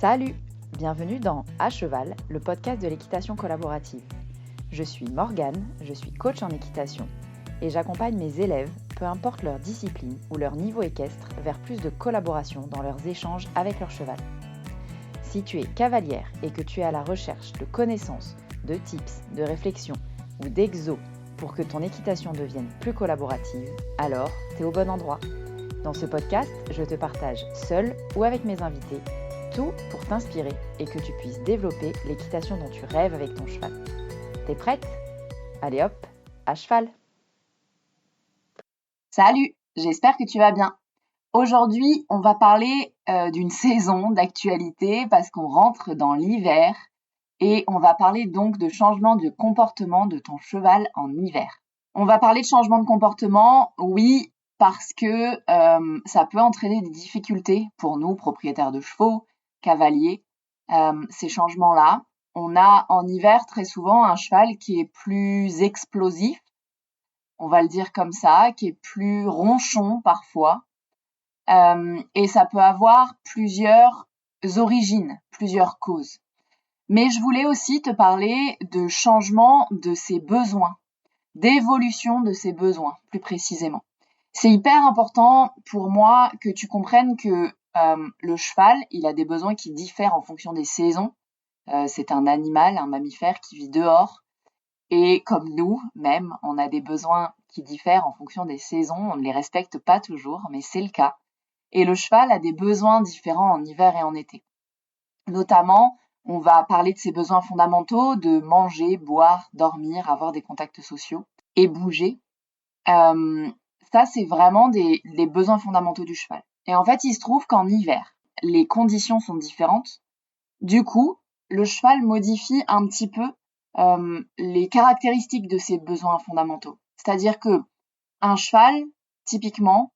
Salut! Bienvenue dans À Cheval, le podcast de l'équitation collaborative. Je suis Morgane, je suis coach en équitation et j'accompagne mes élèves, peu importe leur discipline ou leur niveau équestre, vers plus de collaboration dans leurs échanges avec leur cheval. Si tu es cavalière et que tu es à la recherche de connaissances, de tips, de réflexions ou d'exos pour que ton équitation devienne plus collaborative, alors tu es au bon endroit. Dans ce podcast, je te partage seule ou avec mes invités tout pour t'inspirer et que tu puisses développer l'équitation dont tu rêves avec ton cheval. T'es prête ? Allez hop, à cheval ! Salut, j'espère que tu vas bien. Aujourd'hui, on va parler d'une saison d'actualité parce qu'on rentre dans l'hiver et on va parler donc de changement de comportement de ton cheval en hiver. On va parler de changement de comportement, oui, parce que ça peut entraîner des difficultés pour nous, propriétaires de chevaux, cavaliers, ces changements-là. On a en hiver très souvent un cheval qui est plus explosif, on va le dire comme ça, qui est plus ronchon parfois. Et ça peut avoir plusieurs origines, plusieurs causes. Mais je voulais aussi te parler de changement de ses besoins, d'évolution de ses besoins, plus précisément. C'est hyper important pour moi que tu comprennes que le cheval, il a des besoins qui diffèrent en fonction des saisons. C'est un animal, un mammifère qui vit dehors. Et comme nous, même, on a des besoins qui diffèrent en fonction des saisons. On ne les respecte pas toujours, mais c'est le cas. Et le cheval a des besoins différents en hiver et en été. Notamment, on va parler de ses besoins fondamentaux, de manger, boire, dormir, avoir des contacts sociaux et bouger. Ça, c'est vraiment les besoins fondamentaux du cheval. Et en fait, il se trouve qu'en hiver, les conditions sont différentes. Du coup, le cheval modifie un petit peu les caractéristiques de ses besoins fondamentaux. C'est-à-dire que un cheval, typiquement,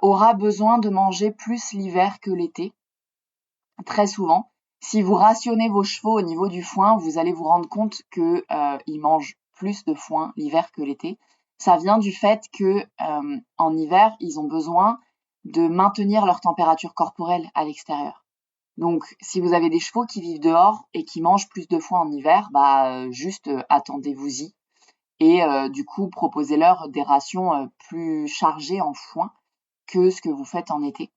aura besoin de manger plus l'hiver que l'été. Très souvent, si vous rationnez vos chevaux au niveau du foin, vous allez vous rendre compte que ils mangent plus de foin l'hiver que l'été. Ça vient du fait que en hiver, ils ont besoin de maintenir leur température corporelle à l'extérieur. Donc, si vous avez des chevaux qui vivent dehors et qui mangent plus de foin en hiver, juste attendez-vous-y et du coup proposez-leur des rations plus chargées en foin que ce que vous faites en été.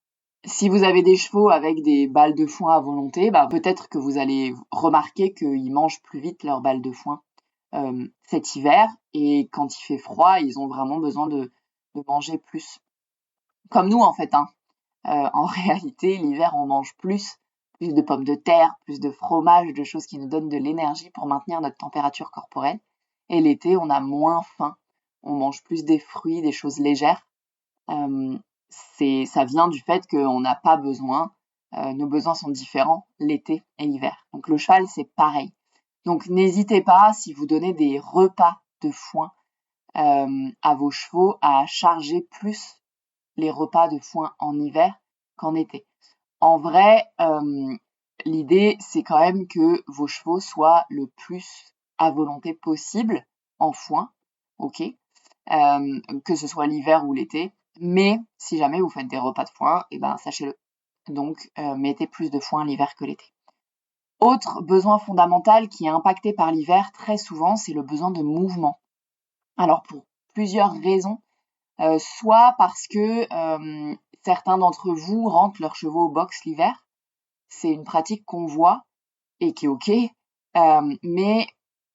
Si vous avez des chevaux avec des balles de foin à volonté, peut-être que vous allez remarquer qu'ils mangent plus vite leurs balles de foin cet hiver, et quand il fait froid, ils ont vraiment besoin de manger plus. Comme nous en fait, en réalité, l'hiver on mange plus de pommes de terre, plus de fromage, de choses qui nous donnent de l'énergie pour maintenir notre température corporelle. Et l'été, on a moins faim, on mange plus des fruits, des choses légères. Ça vient du fait qu'on n'a pas besoin, nos besoins sont différents l'été et l'hiver. Donc le cheval, c'est pareil. Donc n'hésitez pas, si vous donnez des repas de foin à vos chevaux, à charger plus les repas de foin en hiver qu'en été. En vrai, l'idée, c'est quand même que vos chevaux soient le plus à volonté possible en foin, ok, que ce soit l'hiver ou l'été. Mais si jamais vous faites des repas de foin, sachez-le. Donc, mettez plus de foin l'hiver que l'été. Autre besoin fondamental qui est impacté par l'hiver très souvent, c'est le besoin de mouvement. Alors, pour plusieurs raisons. Soit parce que certains d'entre vous rentrent leurs chevaux au box l'hiver. C'est une pratique qu'on voit et qui est ok. Mais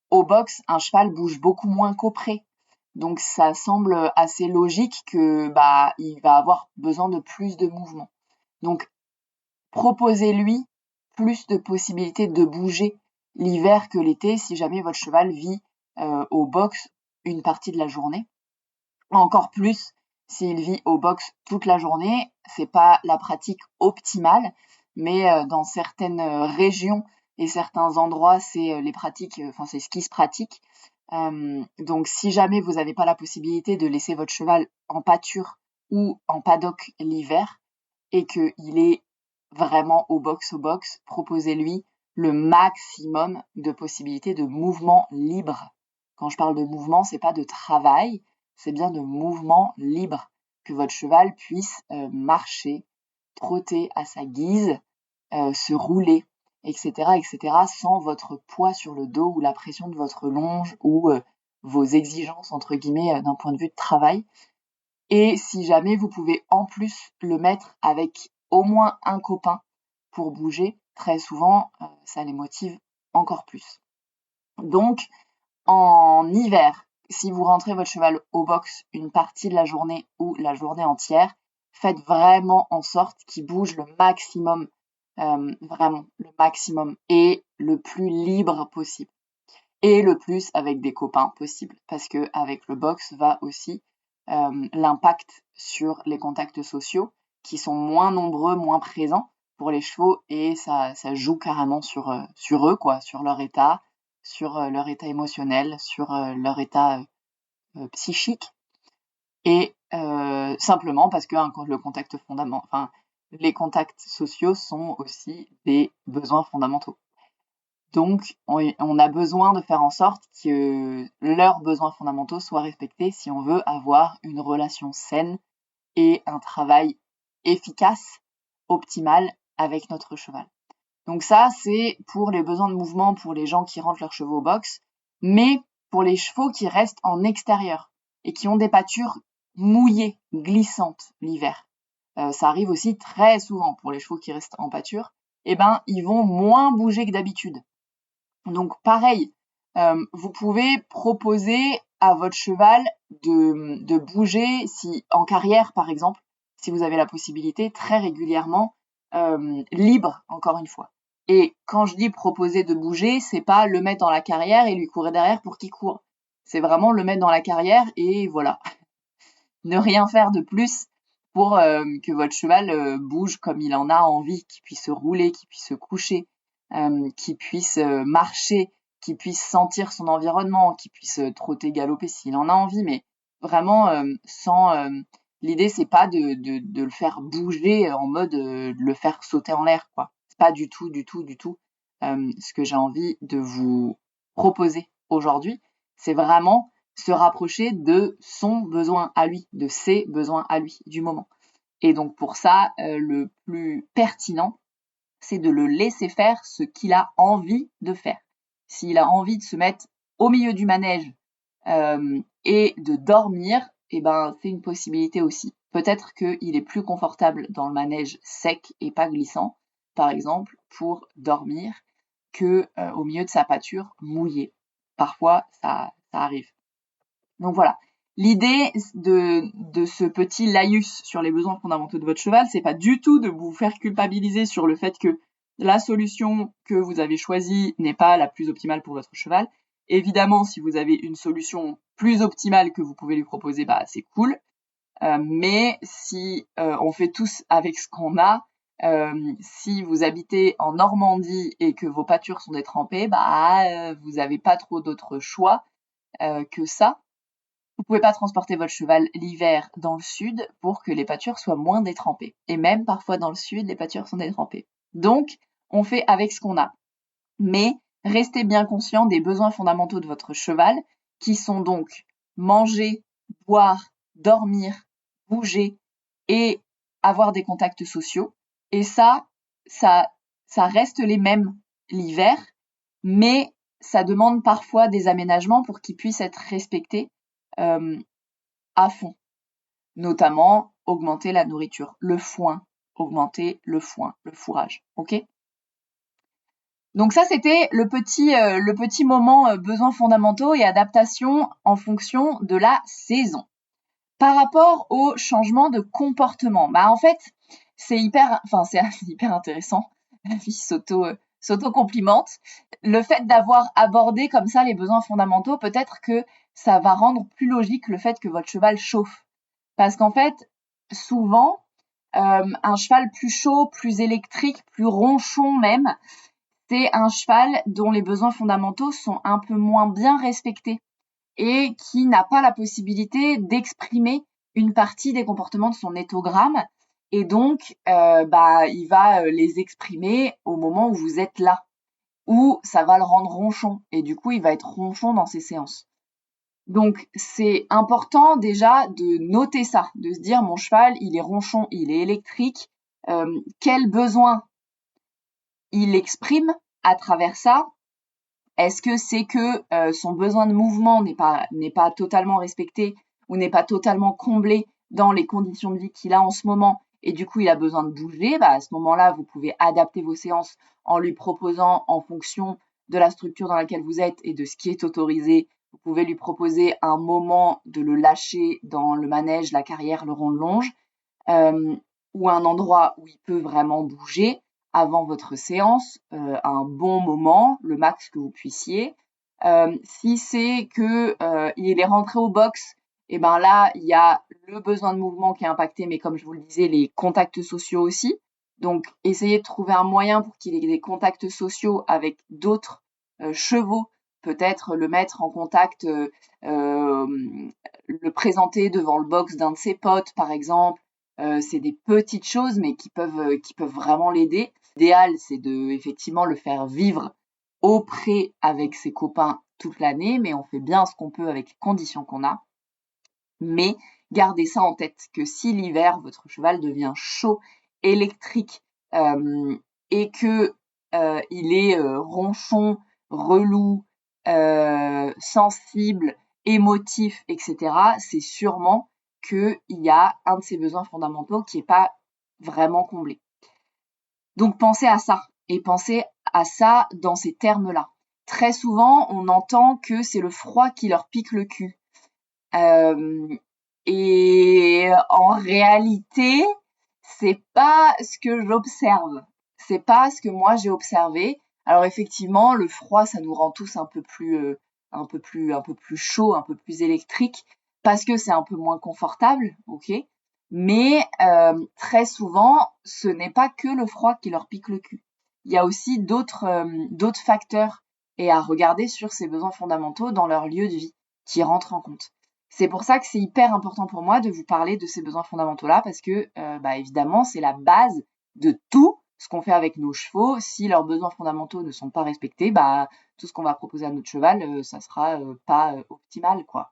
au box, un cheval bouge beaucoup moins qu'au pré. Donc ça semble assez logique que il va avoir besoin de plus de mouvement. Donc proposez-lui plus de possibilités de bouger l'hiver que l'été si jamais votre cheval vit au box une partie de la journée. Encore plus s'il vit au box toute la journée, c'est pas la pratique optimale, mais dans certaines régions et certains endroits, c'est c'est ce qui se pratique. Donc si jamais vous n'avez pas la possibilité de laisser votre cheval en pâture ou en paddock l'hiver et qu'il est vraiment au box, proposez-lui le maximum de possibilités de mouvement libre. Quand je parle de mouvement, c'est pas de travail, c'est bien de mouvement libre, que votre cheval puisse marcher, trotter à sa guise, se rouler, etc., sans votre poids sur le dos ou la pression de votre longe ou vos exigences, entre guillemets, d'un point de vue de travail. Et si jamais vous pouvez en plus le mettre avec au moins un copain pour bouger, très souvent, ça les motive encore plus. Donc, en hiver, si vous rentrez votre cheval au box une partie de la journée ou la journée entière, faites vraiment en sorte qu'il bouge le maximum, vraiment le maximum et le plus libre possible. Et le plus avec des copains possible, parce que avec le box va aussi l'impact sur les contacts sociaux qui sont moins nombreux, moins présents pour les chevaux et ça joue carrément sur eux, quoi, sur leur état émotionnel, sur leur état psychique et simplement parce que le contact fondamental, les contacts sociaux sont aussi des besoins fondamentaux. Donc, on a besoin de faire en sorte que leurs besoins fondamentaux soient respectés si on veut avoir une relation saine et un travail efficace, optimal avec notre cheval. Donc ça, c'est pour les besoins de mouvement, pour les gens qui rentrent leurs chevaux au box, mais pour les chevaux qui restent en extérieur et qui ont des pâtures mouillées, glissantes l'hiver. Ça arrive aussi très souvent pour les chevaux qui restent en pâture, ils vont moins bouger que d'habitude. Donc pareil, vous pouvez proposer à votre cheval de bouger si en carrière par exemple, si vous avez la possibilité très régulièrement, libre encore une fois. Et quand je dis proposer de bouger, c'est pas le mettre dans la carrière et lui courir derrière pour qu'il court. C'est vraiment le mettre dans la carrière et voilà. Ne rien faire de plus pour que votre cheval bouge comme il en a envie, qu'il puisse se rouler, qu'il puisse se coucher, qu'il puisse marcher, qu'il puisse sentir son environnement, qu'il puisse trotter, galoper s'il en a envie, mais vraiment sans... L'idée, c'est pas de le faire bouger en mode de le faire sauter en l'air, quoi. C'est pas du tout ce que j'ai envie de vous proposer aujourd'hui. C'est vraiment se rapprocher de son besoin à lui, de ses besoins à lui, du moment. Et donc pour ça, le plus pertinent, c'est de le laisser faire ce qu'il a envie de faire. S'il a envie de se mettre au milieu du manège et de dormir, c'est une possibilité aussi. Peut-être qu'il est plus confortable dans le manège sec et pas glissant, par exemple, pour dormir, que au milieu de sa pâture mouillée. Parfois, ça arrive. Donc voilà. L'idée de ce petit laïus sur les besoins fondamentaux de votre cheval, c'est pas du tout de vous faire culpabiliser sur le fait que la solution que vous avez choisie n'est pas la plus optimale pour votre cheval. Évidemment, si vous avez une solution plus optimale que vous pouvez lui proposer, c'est cool. Mais si on fait tous avec ce qu'on a, si vous habitez en Normandie et que vos pâtures sont détrempées, vous n'avez pas trop d'autres choix que ça. Vous pouvez pas transporter votre cheval l'hiver dans le sud pour que les pâtures soient moins détrempées. Et même parfois dans le sud, les pâtures sont détrempées. Donc, on fait avec ce qu'on a. Mais restez bien conscient des besoins fondamentaux de votre cheval, qui sont donc manger, boire, dormir, bouger et avoir des contacts sociaux. Et ça reste les mêmes l'hiver, mais ça demande parfois des aménagements pour qu'ils puissent être respectés à fond. Notamment, augmenter la nourriture, le foin, augmenter le fourrage, ok ? Donc ça, c'était le petit moment besoins fondamentaux et adaptation en fonction de la saison. Par rapport au changement de comportement, en fait, c'est hyper intéressant. La vie s'auto-complimente. Le fait d'avoir abordé comme ça les besoins fondamentaux, peut-être que ça va rendre plus logique le fait que votre cheval chauffe. Parce qu'en fait, souvent, un cheval plus chaud, plus électrique, plus ronchon même, c'est un cheval dont les besoins fondamentaux sont un peu moins bien respectés et qui n'a pas la possibilité d'exprimer une partie des comportements de son éthogramme. Et donc, il va les exprimer au moment où vous êtes là, où ça va le rendre ronchon. Et du coup, il va être ronchon dans ses séances. Donc, c'est important déjà de noter ça, de se dire, mon cheval, il est ronchon, il est électrique. Quel besoin il exprime à travers ça? Est-ce que c'est que son besoin de mouvement n'est pas totalement respecté ou n'est pas totalement comblé dans les conditions de vie qu'il a en ce moment et du coup il a besoin de bouger? À ce moment-là, vous pouvez adapter vos séances en lui proposant en fonction de la structure dans laquelle vous êtes et de ce qui est autorisé. Vous pouvez lui proposer un moment de le lâcher dans le manège, la carrière, le rond-de-longe ou un endroit où il peut vraiment bouger avant votre séance, un bon moment, le max que vous puissiez. Si c'est que il est rentré au box, et ben là, il y a le besoin de mouvement qui est impacté, mais comme je vous le disais, les contacts sociaux aussi. Donc, essayez de trouver un moyen pour qu'il ait des contacts sociaux avec d'autres chevaux, peut-être le mettre en contact, le présenter devant le box d'un de ses potes, par exemple. C'est des petites choses, mais qui peuvent vraiment l'aider. L'idéal, c'est de effectivement le faire vivre au pré avec ses copains toute l'année, mais on fait bien ce qu'on peut avec les conditions qu'on a. Mais gardez ça en tête, que si l'hiver, votre cheval devient chaud, électrique, et que il est ronchon, relou, sensible, émotif, etc., c'est sûrement qu'il y a un de ses besoins fondamentaux qui n'est pas vraiment comblé. Donc pensez à ça, et pensez à ça dans ces termes-là. Très souvent, on entend que c'est le froid qui leur pique le cul. Et en réalité, c'est pas ce que j'observe. C'est pas ce que moi j'ai observé. Alors effectivement, le froid, ça nous rend tous un peu plus chaud, un peu plus électrique, parce que c'est un peu moins confortable, ok. Mais très souvent, ce n'est pas que le froid qui leur pique le cul. Il y a aussi d'autres facteurs et à regarder sur ces besoins fondamentaux dans leur lieu de vie qui rentrent en compte. C'est pour ça que c'est hyper important pour moi de vous parler de ces besoins fondamentaux-là parce que, évidemment, c'est la base de tout ce qu'on fait avec nos chevaux. Si leurs besoins fondamentaux ne sont pas respectés, tout ce qu'on va proposer à notre cheval, ça sera pas optimal, quoi.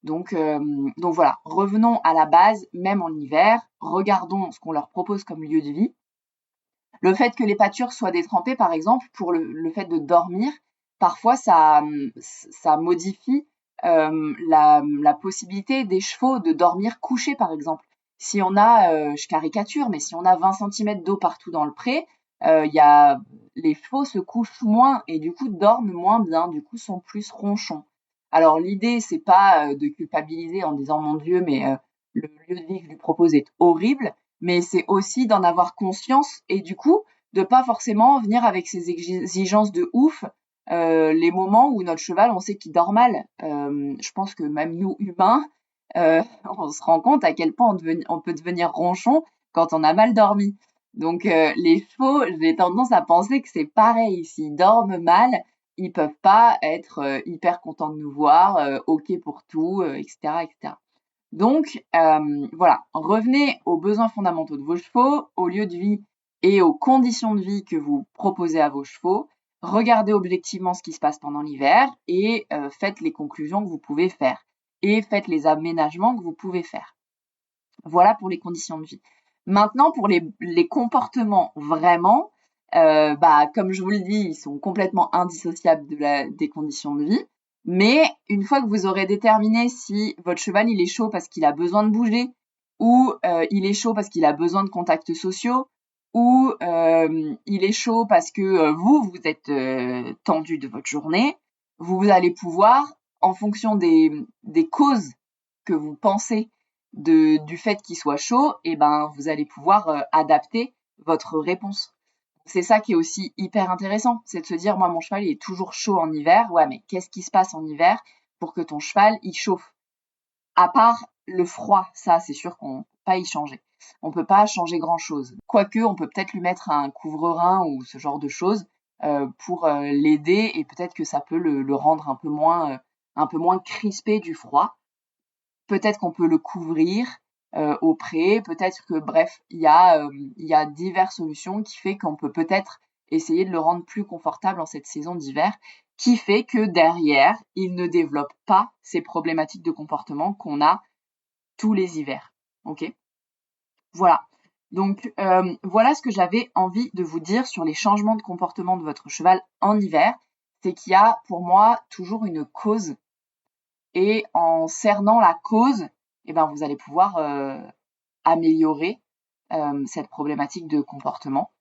Donc voilà, revenons à la base, même en hiver, regardons ce qu'on leur propose comme lieu de vie. Le fait que les pâtures soient détrempées, par exemple, pour le fait de dormir, parfois ça modifie la possibilité des chevaux de dormir couchés, par exemple. Si on a, je caricature, mais si on a 20 cm d'eau partout dans le pré, les chevaux se couchent moins et du coup dorment moins bien, du coup sont plus ronchons. Alors l'idée, c'est pas de culpabiliser en disant mon Dieu, mais le lieu de vie que je lui propose est horrible, mais c'est aussi d'en avoir conscience et du coup de pas forcément venir avec ces exigences de ouf les moments où notre cheval, on sait qu'il dort mal. Je pense que même nous, humains, on se rend compte à quel point on peut devenir ronchon quand on a mal dormi. Donc les chevaux, j'ai tendance à penser que c'est pareil. S'ils dorment mal, ils peuvent pas être hyper contents de nous voir, OK pour tout, etc., etc. Donc voilà, revenez aux besoins fondamentaux de vos chevaux, au lieu de vie et aux conditions de vie que vous proposez à vos chevaux. Regardez objectivement ce qui se passe pendant l'hiver et faites les conclusions que vous pouvez faire et faites les aménagements que vous pouvez faire. Voilà pour les conditions de vie. Maintenant, pour les comportements vraiment, comme je vous le dis, ils sont complètement indissociables des conditions de vie. Mais une fois que vous aurez déterminé si votre cheval il est chaud parce qu'il a besoin de bouger, ou il est chaud parce qu'il a besoin de contacts sociaux, ou il est chaud parce que vous êtes tendu de votre journée, vous allez pouvoir, en fonction des causes que vous pensez du fait qu'il soit chaud, vous allez pouvoir adapter votre réponse. C'est ça qui est aussi hyper intéressant, c'est de se dire, moi, mon cheval, il est toujours chaud en hiver. Ouais, mais qu'est-ce qui se passe en hiver pour que ton cheval, il chauffe? À part le froid, ça, c'est sûr qu'on ne peut pas y changer. On peut pas changer grand-chose. Quoique, on peut peut-être lui mettre un couvre-rein ou ce genre de choses pour l'aider et peut-être que ça peut le rendre un peu moins crispé du froid. Peut-être qu'on peut le couvrir au pré, peut-être que bref, il y a diverses solutions qui fait qu'on peut peut-être essayer de le rendre plus confortable en cette saison d'hiver, qui fait que derrière, il ne développe pas ces problématiques de comportement qu'on a tous les hivers. Ok? Voilà. Donc voilà ce que j'avais envie de vous dire sur les changements de comportement de votre cheval en hiver. C'est qu'il y a pour moi toujours une cause. Et en cernant la cause, vous allez pouvoir améliorer cette problématique de comportement.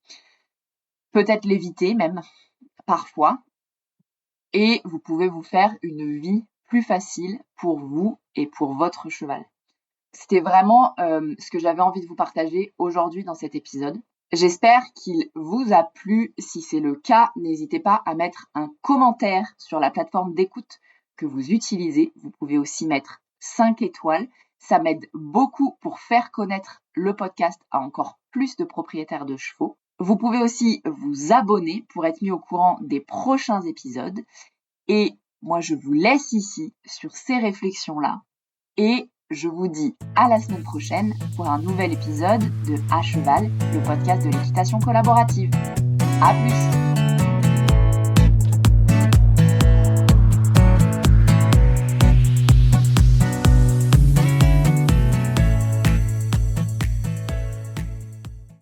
Peut-être l'éviter même, parfois. Et vous pouvez vous faire une vie plus facile pour vous et pour votre cheval. C'était vraiment ce que j'avais envie de vous partager aujourd'hui dans cet épisode. J'espère qu'il vous a plu. Si c'est le cas, n'hésitez pas à mettre un commentaire sur la plateforme d'écoute que vous utilisez. Vous pouvez aussi mettre 5 étoiles. Ça m'aide beaucoup pour faire connaître le podcast à encore plus de propriétaires de chevaux. Vous pouvez aussi vous abonner pour être mis au courant des prochains épisodes. Et moi, je vous laisse ici sur ces réflexions-là. Et je vous dis à la semaine prochaine pour un nouvel épisode de À Cheval, le podcast de l'équitation collaborative. À plus!